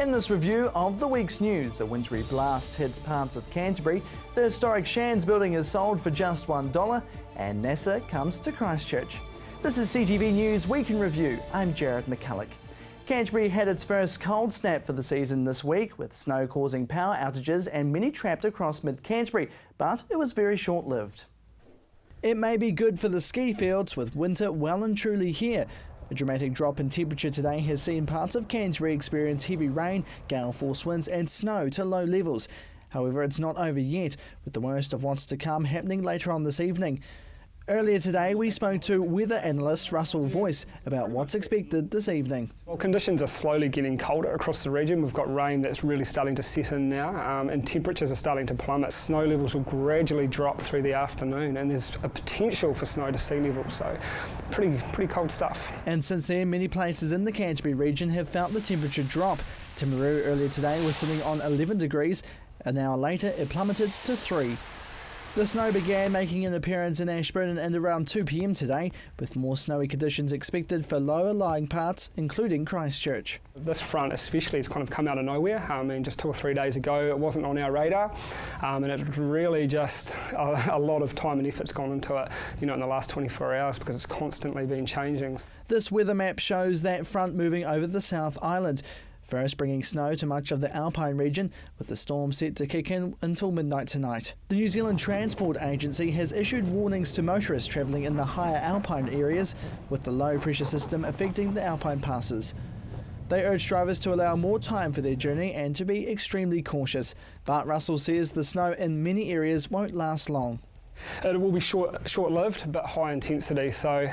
In this review of the week's news, a wintry blast hits parts of Canterbury, the historic Shands building is sold for just $1, and NASA comes to Christchurch. This is CTV News Week in Review. I'm Jared McCulloch. Canterbury had its first cold snap for the season this week, with snow causing power outages and many trapped across mid-Canterbury, but it was very short-lived. It may be good for the ski fields, with winter well and truly here. A dramatic drop in temperature today has seen parts of Canterbury experience heavy rain, gale force winds and snow to low levels. However, it's not over yet, with the worst of what's to come happening later on this evening. Earlier today, we spoke to weather analyst Russell Voice about what's expected this evening. Well, conditions are slowly getting colder across the region. We've got rain that's really starting to set in now, and temperatures are starting to plummet. Snow levels will gradually drop through the afternoon, and there's a potential for snow to sea level, so pretty cold stuff. And since then, many places in the Canterbury region have felt the temperature drop. Timaru earlier today was sitting on 11 degrees. An hour later, it plummeted to 3. The snow began making an appearance in Ashburton at around 2 p.m. today, with more snowy conditions expected for lower lying parts, including Christchurch. This front especially has kind of come out of nowhere. Just 2 or 3 days ago it wasn't on our radar, and it's really just a lot of time and effort's gone into it, in the last 24 hours because it's constantly been changing. This weather map shows that front moving over the South Island, first bringing snow to much of the Alpine region, with the storm set to kick in until midnight tonight. The New Zealand Transport Agency has issued warnings to motorists travelling in the higher Alpine areas, with the low pressure system affecting the Alpine passes. They urge drivers to allow more time for their journey and to be extremely cautious. But Russell says the snow in many areas won't last long. It will be short-lived but high intensity, so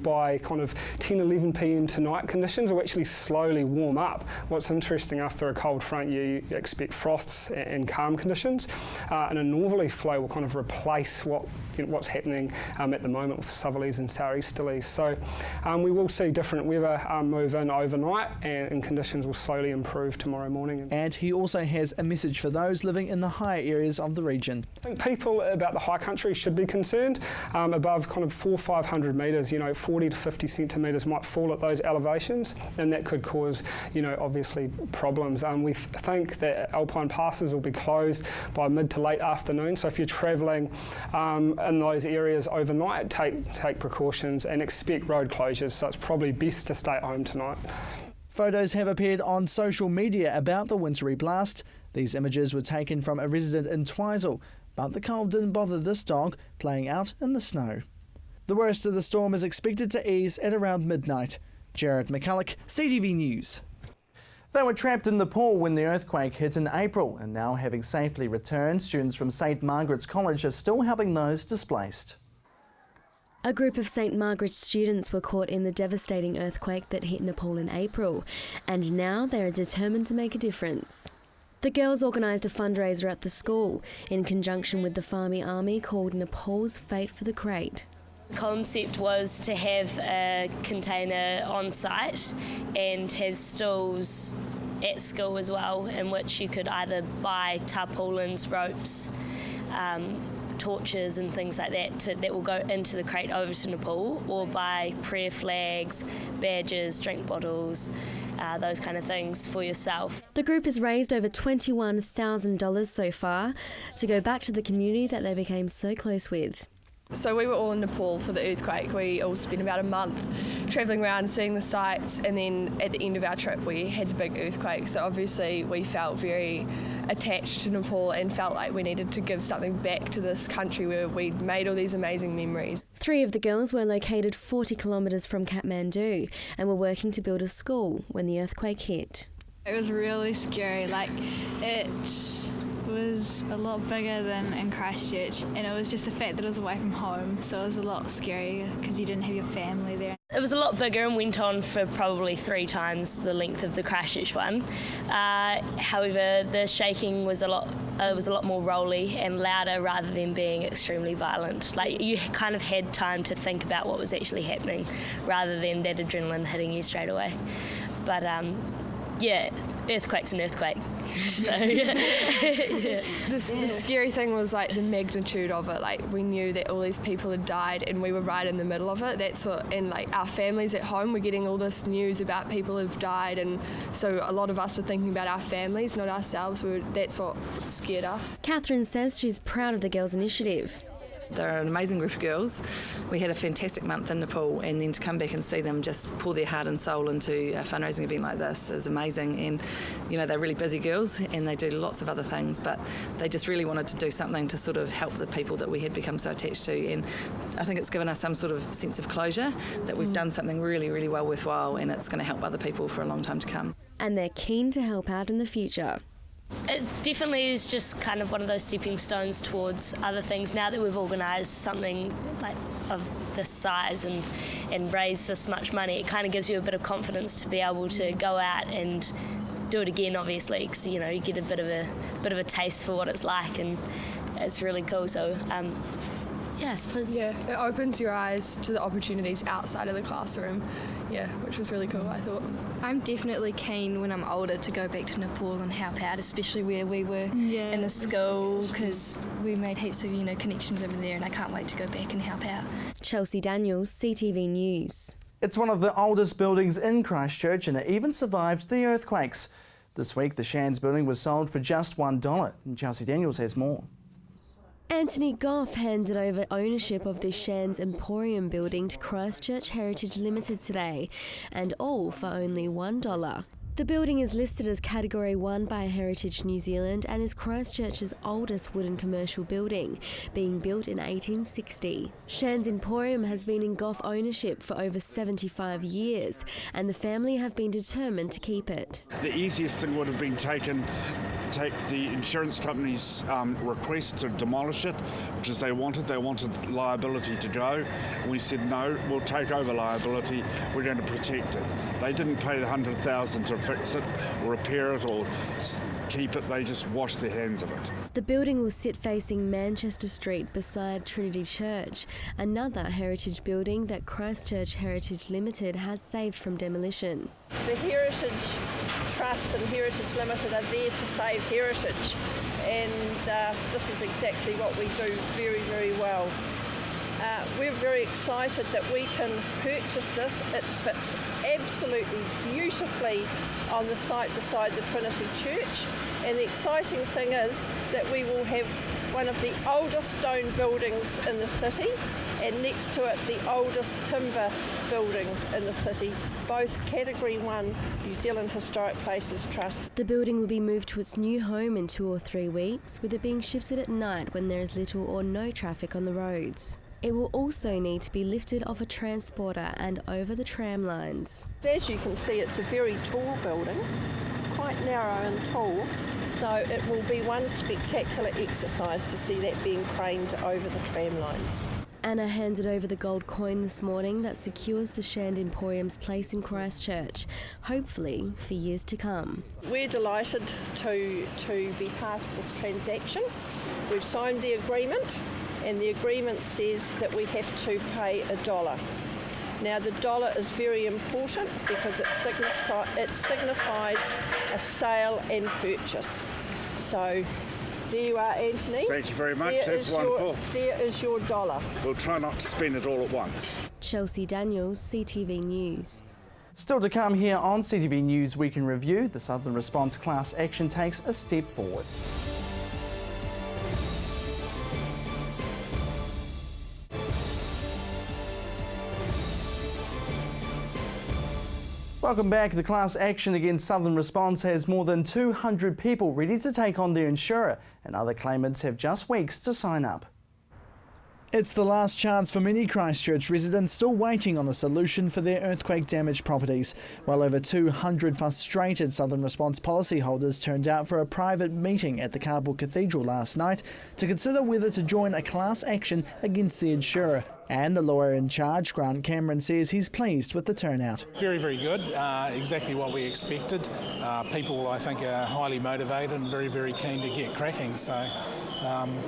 by kind of 10-11 p.m. tonight conditions will actually slowly warm up. What's interesting, after a cold front you expect frosts and calm conditions, and a northerly flow will kind of replace what's happening at the moment with southerlies and southeasterlies. So we will see different weather move in overnight, and conditions will slowly improve tomorrow morning. And he also has a message for those living in the higher areas of the region. I think people about the high country should be concerned. Above kind of 400-500 metres, 40 to 50 centimetres might fall at those elevations, and that could cause, obviously problems. We think that Alpine passes will be closed by mid to late afternoon, so if you're travelling in those areas overnight, take precautions and expect road closures, so it's probably best to stay at home tonight. Photos have appeared on social media about the wintry blast. These images were taken from a resident in Twizel, but the cold didn't bother this dog, playing out in the snow. The worst of the storm is expected to ease at around midnight. Jared McCulloch, CTV News. They were trapped in Nepal when the earthquake hit in April, and now having safely returned, students from St Margaret's College are still helping those displaced. A group of St Margaret's students were caught in the devastating earthquake that hit Nepal in April, and now they are determined to make a difference. The girls organised a fundraiser at the school in conjunction with the Farmy Army called Nepal's Fate for the Crate. The concept was to have a container on site and have stalls at school as well, in which you could either buy tarpaulins, ropes, torches and things like that will go into the crate over to Nepal, or buy prayer flags, badges, drink bottles, those kind of things for yourself. The group has raised over $21,000 so far to go back to the community that they became so close with. So we were all in Nepal for the earthquake. We all spent about a month travelling around, seeing the sights, and then at the end of our trip we had the big earthquake. So obviously we felt very attached to Nepal and felt like we needed to give something back to this country where we'd made all these amazing memories. 3 of the girls were located 40 kilometres from Kathmandu and were working to build a school when the earthquake hit. It was really scary, it was a lot bigger than in Christchurch, and it was just the fact that it was away from home, so it was a lot scarier because you didn't have your family there. It was a lot bigger and went on for probably 3 times the length of the Christchurch one. However, the shaking was a lot more rolly and louder rather than being extremely violent. You kind of had time to think about what was actually happening rather than that adrenaline hitting you straight away. But yeah, earthquake's an earthquake. So, yeah. The scary thing was like the magnitude of it. Like we knew that all these people had died and we were right in the middle of it. And like our families at home were getting all this news about people who've died, and so a lot of us were thinking about our families, not ourselves. That's what scared us. Catherine says she's proud of the girls' initiative. They're an amazing group of girls. We had a fantastic month in Nepal, and then to come back and see them just pour their heart and soul into a fundraising event like this is amazing. And they're really busy girls and they do lots of other things, but they just really wanted to do something to sort of help the people that we had become so attached to. And I think it's given us some sort of sense of closure that we've done something really, really well worthwhile, and it's going to help other people for a long time to come. And they're keen to help out in the future. It definitely is just kind of one of those stepping stones towards other things. Now that we've organised something like of this size and raised this much money, it kind of gives you a bit of confidence to be able to go out and do it again, obviously, because you get a bit of a taste for what it's like, and it's really cool. So I suppose. Yeah, it opens your eyes to the opportunities outside of the classroom, which was really cool, I thought. I'm definitely keen when I'm older to go back to Nepal and help out, especially where we were in a school, because we made heaps of connections over there, and I can't wait to go back and help out. Chelsea Daniels, CTV News. It's one of the oldest buildings in Christchurch, and it even survived the earthquakes. This week, the Shands building was sold for just $1, and Chelsea Daniels has more. Anthony Goff handed over ownership of the Shands Emporium building to Christchurch Heritage Limited today, and all for only $1. The building is listed as Category 1 by Heritage New Zealand and is Christchurch's oldest wooden commercial building, being built in 1860. Shands Emporium has been in Goff ownership for over 75 years, and the family have been determined to keep it. The easiest thing would have been take the insurance company's request to demolish it, which is they wanted liability to go. And we said, no, we'll take over liability, we're going to protect it. They didn't pay the $100,000 to fix it or repair it or keep it, they just washed their hands of it. The building will sit facing Manchester Street beside Trinity Church, another heritage building that Christchurch Heritage Limited has saved from demolition. The Heritage Trust and Heritage Limited are there to save heritage, and this is exactly what we do very, very well. We're very excited that we can purchase this. It fits absolutely beautifully on the site beside the Trinity Church, and the exciting thing is that we will have one of the oldest stone buildings in the city, and next to it the oldest timber building in the city, both Category 1 New Zealand Historic Places Trust. The building will be moved to its new home in 2 or 3 weeks, with it being shifted at night when there is little or no traffic on the roads. It will also need to be lifted off a transporter and over the tram lines. As you can see, it's a very tall building, quite narrow and tall, so it will be one spectacular exercise to see that being craned over the tram lines. Anna handed over the gold coin this morning that secures the Shand Emporium's place in Christchurch, hopefully for years to come. We're delighted to be part of this transaction. We've signed the agreement, and the agreement says that we have to pay $1. Now the dollar is very important because it signifies a sale and purchase. So there you are, Anthony. Thank you very much, that's wonderful. There is your $1. We'll try not to spend it all at once. Chelsea Daniels, CTV News. Still to come here on CTV News Week in Review, the Southern Response class action takes a step forward. Welcome back. The class action against Southern Response has more than 200 people ready to take on their insurer, and other claimants have just weeks to sign up. It's the last chance for many Christchurch residents still waiting on a solution for their earthquake-damaged properties. Well over 200 frustrated Southern Response policyholders turned out for a private meeting at the Cardboard Cathedral last night to consider whether to join a class action against the insurer. And the lawyer in charge, Grant Cameron, says he's pleased with the turnout. Very, very good. Exactly what we expected. People, I think, are highly motivated and very, very keen to get cracking. So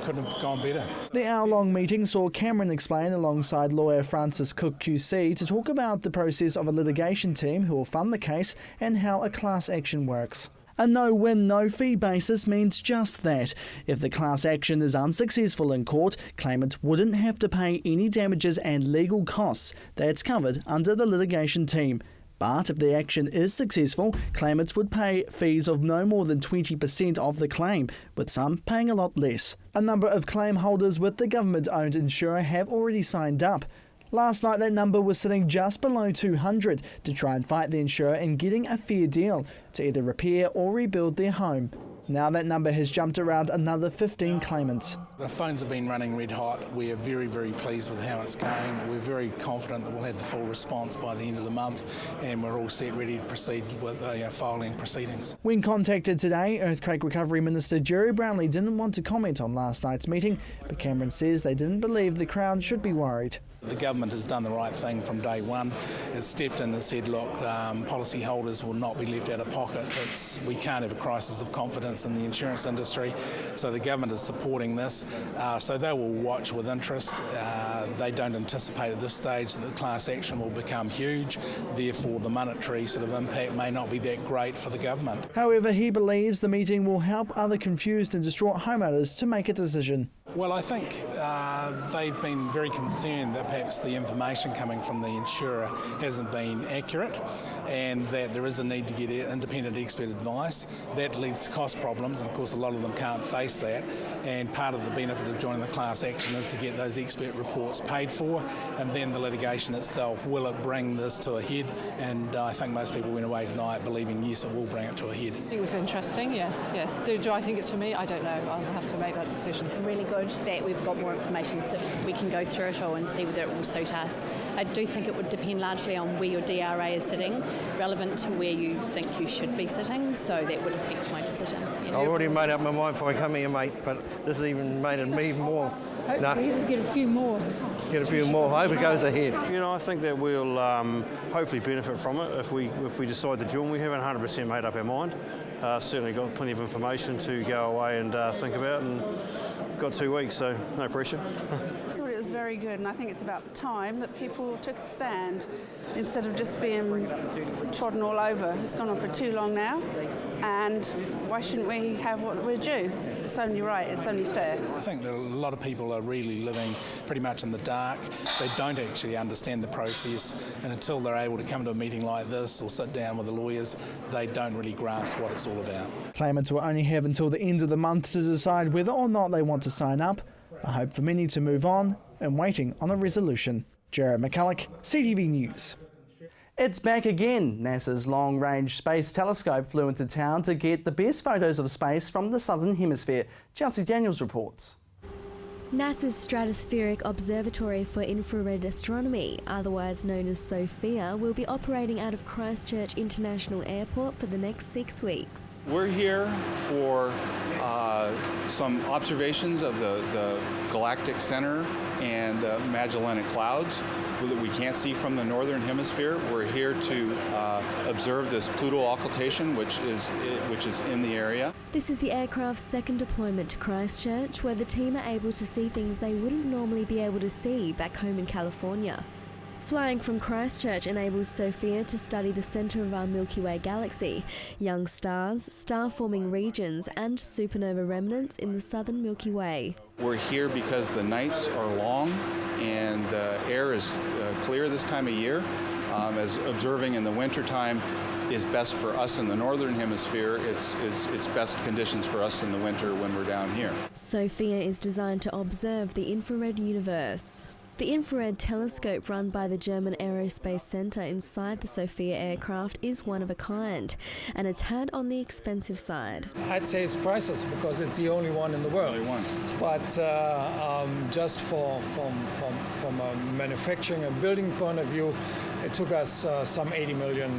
couldn't have gone better. The hour-long meeting saw Cameron explain alongside lawyer Francis Cook QC to talk about the process of a litigation team who will fund the case and how a class action works. A no-win, no-fee basis means just that. If the class action is unsuccessful in court, claimants wouldn't have to pay any damages and legal costs. That's covered under the litigation team. But if the action is successful, claimants would pay fees of no more than 20% of the claim, with some paying a lot less. A number of claim holders with the government-owned insurer have already signed up. Last night that number was sitting just below 200 to try and fight the insurer in getting a fair deal to either repair or rebuild their home. Now that number has jumped around another 15 claimants. The phones have been running red hot. We are very, very pleased with how it's going. We're very confident that we'll have the full response by the end of the month, and we're all set ready to proceed with filing proceedings. When contacted today, Earthquake Recovery Minister Jerry Brownlee didn't want to comment on last night's meeting, but Cameron says they didn't believe the Crown should be worried. The government has done the right thing from day one. It's stepped in and said, look, policyholders will not be left out of pocket. We can't have a crisis of confidence in the insurance industry. So the government is supporting this. So they will watch with interest. They don't anticipate at this stage that the class action will become huge. Therefore, the monetary sort of impact may not be that great for the government. However, he believes the meeting will help other confused and distraught homeowners to make a decision. Well, I think they've been very concerned that perhaps the information coming from the insurer hasn't been accurate, and that there is a need to get independent expert advice. That leads to cost problems, and of course a lot of them can't face that, and part of the benefit of joining the class action is to get those expert reports paid for, and then the litigation itself, will it bring this to a head? And I think most people went away tonight believing yes, it will bring it to a head. It was interesting, yes. Do I think it's for me? I don't know. I'll have to make that decision. Really good that we've got more information so we can go through it all and see whether it will suit us. I do think it would depend largely on where your DRA is sitting, relevant to where you think you should be sitting, so that would affect my decision. I already made up my mind before I come here, mate, but this has even made me more. Hopefully we'll get a few more. Get a few more. I hope it goes ahead. You know, I think that we'll hopefully benefit from it if we decide to join. We haven't 100% made up our mind. Certainly got plenty of information to go away and think about, and got 2 weeks, so no pressure. I thought it was very good, and I think it's about time that people took a stand instead of just being trodden all over. It's gone on for too long now, and why shouldn't we have what we're due? It's only right, it's only fair. I think that a lot of people are really living pretty much in the dark. They don't actually understand the process, and until they're able to come to a meeting like this or sit down with the lawyers, they don't really grasp what it's all about. Claimants will only have until the end of the month to decide whether or not they want to sign up. A hope for many to move on and waiting on a resolution. Jared McCulloch, CTV News. It's back again. NASA's Long-Range Space Telescope flew into town to get the best photos of space from the Southern Hemisphere. Chelsea Daniels reports. NASA's Stratospheric Observatory for Infrared Astronomy, otherwise known as SOFIA, will be operating out of Christchurch International Airport for the next 6 weeks. We're here for some observations of the galactic center and the Magellanic Clouds that we can't see from the northern hemisphere. We're here to observe this Pluto occultation, which is in the area. This is the aircraft's second deployment to Christchurch, where the team are able to see things they wouldn't normally be able to see back home in California. Flying from Christchurch enables SOFIA to study the centre of our Milky Way galaxy, young stars, star-forming regions and supernova remnants in the southern Milky Way. We're here because the nights are long and the air is clear this time of year. As observing in the wintertime is best for us in the northern hemisphere, it's best conditions for us in the winter when we're down here. SOFIA is designed to observe the infrared universe. The infrared telescope run by the German Aerospace Centre inside the SOFIA aircraft is one of a kind, and it's had on the expensive side. I'd say it's priceless because it's the only one in the world. But just from a manufacturing and building point of view, it took us some 80 million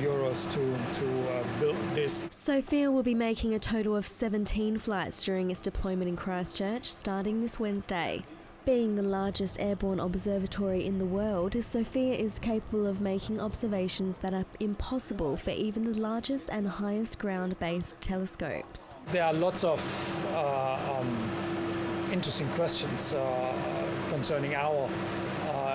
euros to build this. SOFIA will be making a total of 17 flights during its deployment in Christchurch, starting this Wednesday. Being the largest airborne observatory in the world, SOFIA is capable of making observations that are impossible for even the largest and highest ground-based telescopes. There are lots of interesting questions concerning our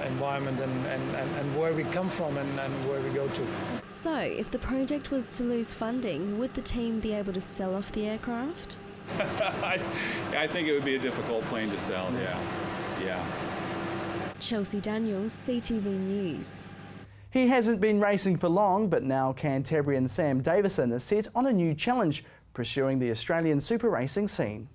environment and where we come from and where we go to. So, if the project was to lose funding, would the team be able to sell off the aircraft? I think it would be a difficult plane to sell, yeah. Chelsea Daniels, CTV News. He hasn't been racing for long, but now Canterbury Sam Davison is set on a new challenge, pursuing the Australian super racing scene.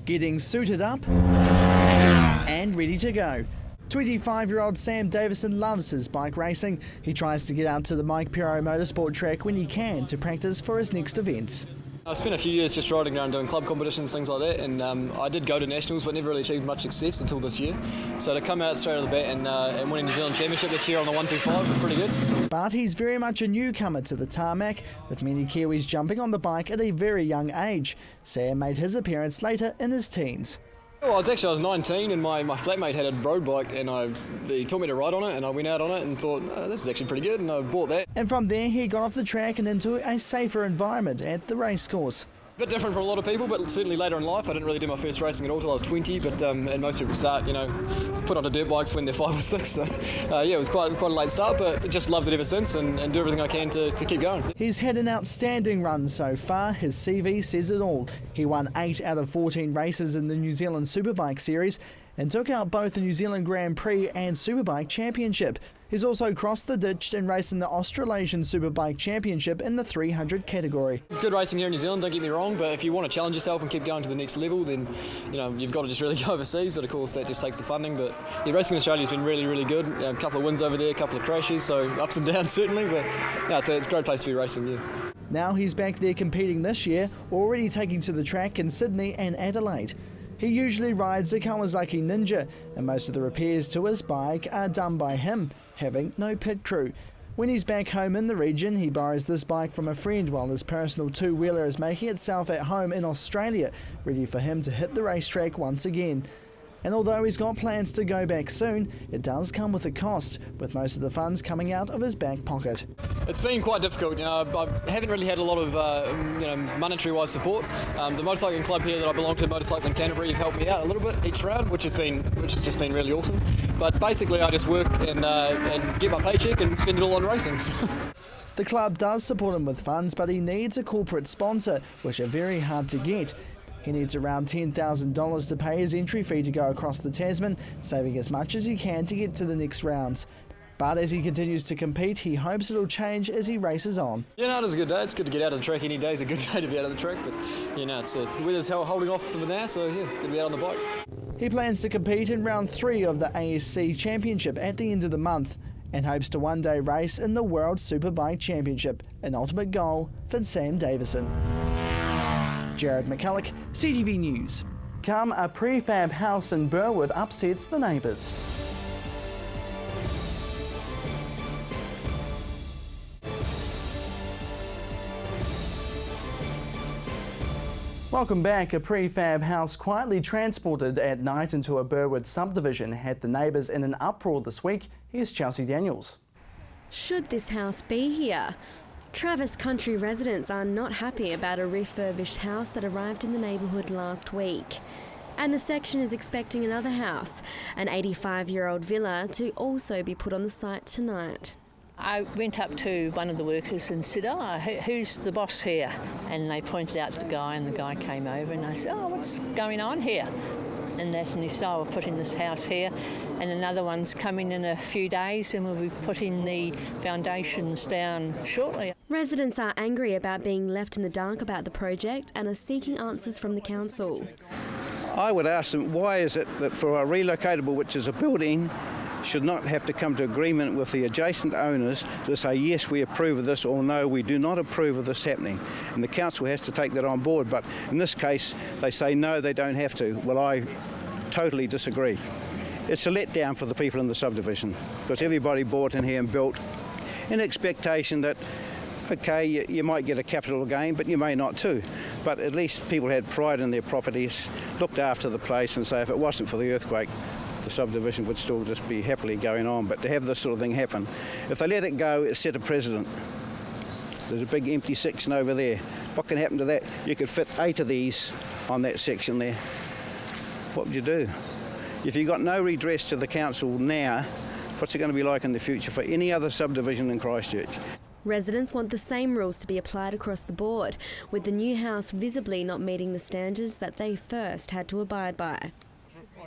Getting suited up and ready to go. 25-year-old Sam Davison loves his bike racing. He tries to get out to the Mike Pirro Motorsport track when he can to practice for his next event. I spent a few years just riding around doing club competitions, things like that, and I did go to nationals but never really achieved much success until this year. So to come out straight out of the bat and win a New Zealand Championship this year on the 125 was pretty good. But he's very much a newcomer to the tarmac, with many Kiwis jumping on the bike at a very young age. Sam made his appearance later in his teens. Well, I was 19 and my flatmate had a road bike and he taught me to ride on it and I went out on it and thought, this is actually pretty good, and I bought that. And from there he got off the track and into a safer environment at the racecourse. A bit different from a lot of people, but certainly later in life. I didn't really do my first racing at all till I was 20, but and most people start, put onto dirt bikes when they're 5 or 6. So it was quite a late start, but just loved it ever since and do everything I can to keep going. He's had an outstanding run so far. His CV says it all. He won 8 out of 14 races in the New Zealand Superbike Series and took out both the New Zealand Grand Prix and Superbike Championship. He's also crossed the ditch and raced in the Australasian Superbike Championship in the 300 category. Good racing here in New Zealand, don't get me wrong, but if you want to challenge yourself and keep going to the next level, then you've got to just really go overseas, but of course that just takes the funding. But racing in Australia has been really, really good. A couple of wins over there, a couple of crashes, so ups and downs certainly, but it's a great place to be racing, yeah. Now he's back there competing this year, already taking to the track in Sydney and Adelaide. He usually rides a Kawasaki Ninja, and most of the repairs to his bike are done by him, having no pit crew. When he's back home in the region, he borrows this bike from a friend while his personal two-wheeler is making itself at home in Australia, ready for him to hit the racetrack once again. And although he's got plans to go back soon, it does come with a cost, with most of the funds coming out of his back pocket. It's been quite difficult. I haven't really had a lot of monetary-wise support. The motorcycling club here that I belong to, Motorcycling Canterbury, have helped me out a little bit each round, which has just been really awesome. But basically, I just work and get my paycheck and spend it all on racing. The club does support him with funds, but he needs a corporate sponsor, which are very hard to get. He needs around $10,000 to pay his entry fee to go across the Tasman, saving as much as he can to get to the next rounds. But as he continues to compete, he hopes it'll change as he races on. It is a good day. It's good to get out of the track. Any day is a good day to be out of the track, but it's the weather's holding off for now, so good to be out on the bike. He plans to compete in round 3 of the ASC Championship at the end of the month and hopes to one day race in the World Superbike Championship, an ultimate goal for Sam Davison. Jared McCulloch, CTV News. A prefab house in Burwood upsets the neighbours. Welcome back. A prefab house quietly transported at night into a Burwood subdivision had the neighbours in an uproar this week. Here's Chelsea Daniels. Should this house be here? Travis country residents are not happy about a refurbished house that arrived in the neighbourhood last week. And the section is expecting another house, an 85-year-old villa, to also be put on the site tonight. I went up to one of the workers and said, who's the boss here? And they pointed out to the guy, and the guy came over and I said, what's going on here? And he said, we're putting this house here, and another one's coming in a few days, and we'll be putting the foundations down shortly. Residents are angry about being left in the dark about the project and are seeking answers from the council. I would ask them, why is it that for a relocatable, which is a building, should not have to come to agreement with the adjacent owners to say, yes, we approve of this, or no, we do not approve of this happening. And the council has to take that on board. But in this case, they say, no, they don't have to. Well, I totally disagree. It's a letdown for the people in the subdivision, because everybody bought in here and built in expectation that, okay, you might get a capital gain, but you may not too. But at least people had pride in their properties, looked after the place, and say if it wasn't for the earthquake, the subdivision would still just be happily going on. But to have this sort of thing happen, if they let it go, it set a precedent. There's a big empty section over there. What can happen to that? You could fit 8 of these on that section there. What would you do? If you got no redress to the council now, What's it going to be like in the future for any other subdivision in Christchurch? Residents want the same rules to be applied across the board, with the new house visibly not meeting the standards that they first had to abide by.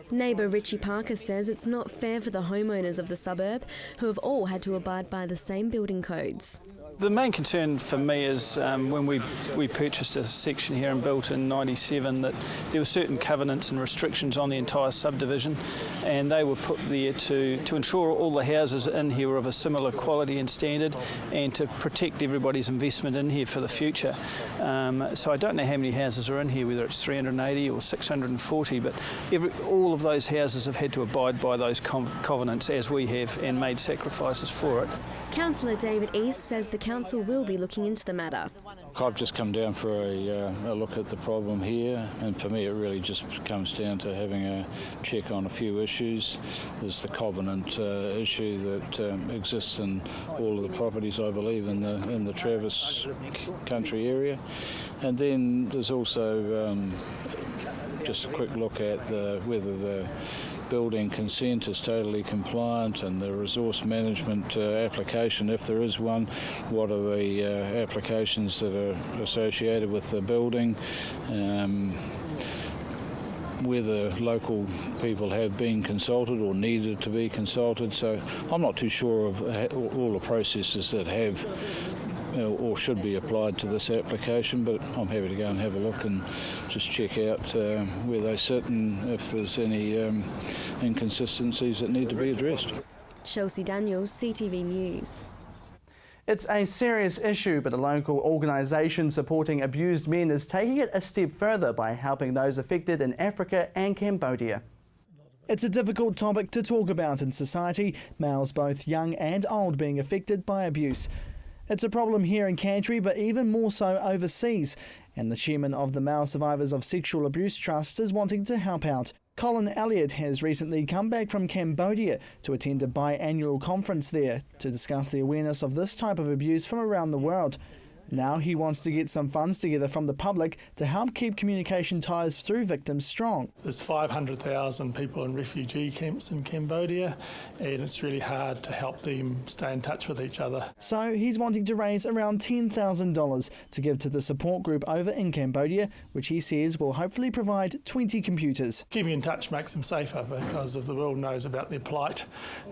Neighbour Richie Parker says it's not fair for the homeowners of the suburb, who have all had to abide by the same building codes. The main concern for me is when we purchased a section here and built in '97 that there were certain covenants and restrictions on the entire subdivision, and they were put there to ensure all the houses in here were of a similar quality and standard, and to protect everybody's investment in here for the future. So I don't know how many houses are in here, whether it's 380 or 640, but all of those houses have had to abide by those covenants as we have, and made sacrifices for it. Councillor David East says the council will be looking into the matter. I've just come down for a look at the problem here, and for me it really just comes down to having a check on a few issues. There's the covenant issue that exists in all of the properties, I believe, in the Travis country area, and then there's also just a quick look at whether the building consent is totally compliant, and the resource management application, if there is one, what are the applications that are associated with the building, whether local people have been consulted or needed to be consulted. So I'm not too sure of all the processes that have or should be applied to this application, but I'm happy to go and have a look and just check out where they sit and if there's any inconsistencies that need to be addressed. Chelsea Daniels, CTV News. It's a serious issue, but a local organisation supporting abused men is taking it a step further by helping those affected in Africa and Cambodia. It's a difficult topic to talk about in society, males both young and old being affected by abuse. It's a problem here in Canterbury, but even more so overseas, and the chairman of the Male Survivors of Sexual Abuse Trust is wanting to help out. Colin Elliott has recently come back from Cambodia to attend a biannual conference there to discuss the awareness of this type of abuse from around the world. Now he wants to get some funds together from the public to help keep communication ties through victims strong. There's 500,000 people in refugee camps in Cambodia, and it's really hard to help them stay in touch with each other. So he's wanting to raise around $10,000 to give to the support group over in Cambodia, which he says will hopefully provide 20 computers. Keeping in touch makes them safer, because if the world knows about their plight,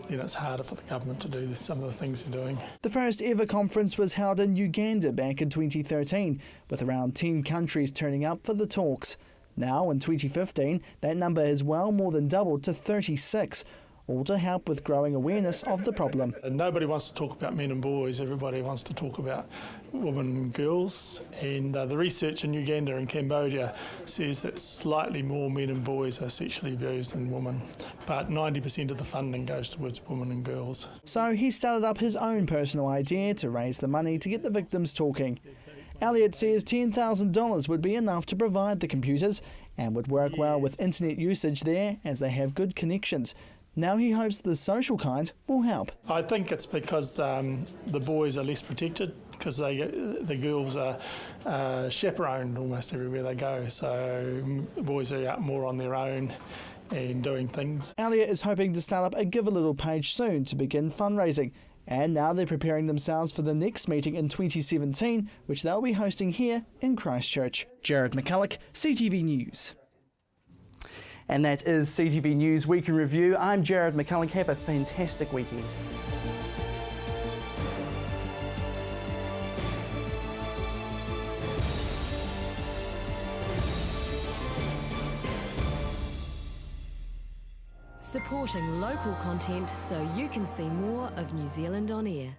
then it's harder for the government to do some of the things they're doing. The first ever conference was held in Uganda back in 2013, with around 10 countries turning up for the talks. Now, in 2015, that number has well more than doubled to 36, all to help with growing awareness of the problem. Nobody wants to talk about men and boys, everybody wants to talk about women and girls, and the research in Uganda and Cambodia says that slightly more men and boys are sexually abused than women, but 90% of the funding goes towards women and girls. So he started up his own personal idea to raise the money to get the victims talking. Elliott says $10,000 would be enough to provide the computers and would work well with internet usage there, as they have good connections. Now he hopes the social kind will help. I think it's because the boys are less protected, because the girls are chaperoned almost everywhere they go, so the boys are out more on their own and doing things. Elliott is hoping to start up a Give a Little page soon to begin fundraising, and now they're preparing themselves for the next meeting in 2017, which they'll be hosting here in Christchurch. Jared McCulloch, CTV News. And that is CTV News Week in Review. I'm Jared McCulloch. Have a fantastic weekend. Supporting local content so you can see more of New Zealand on air.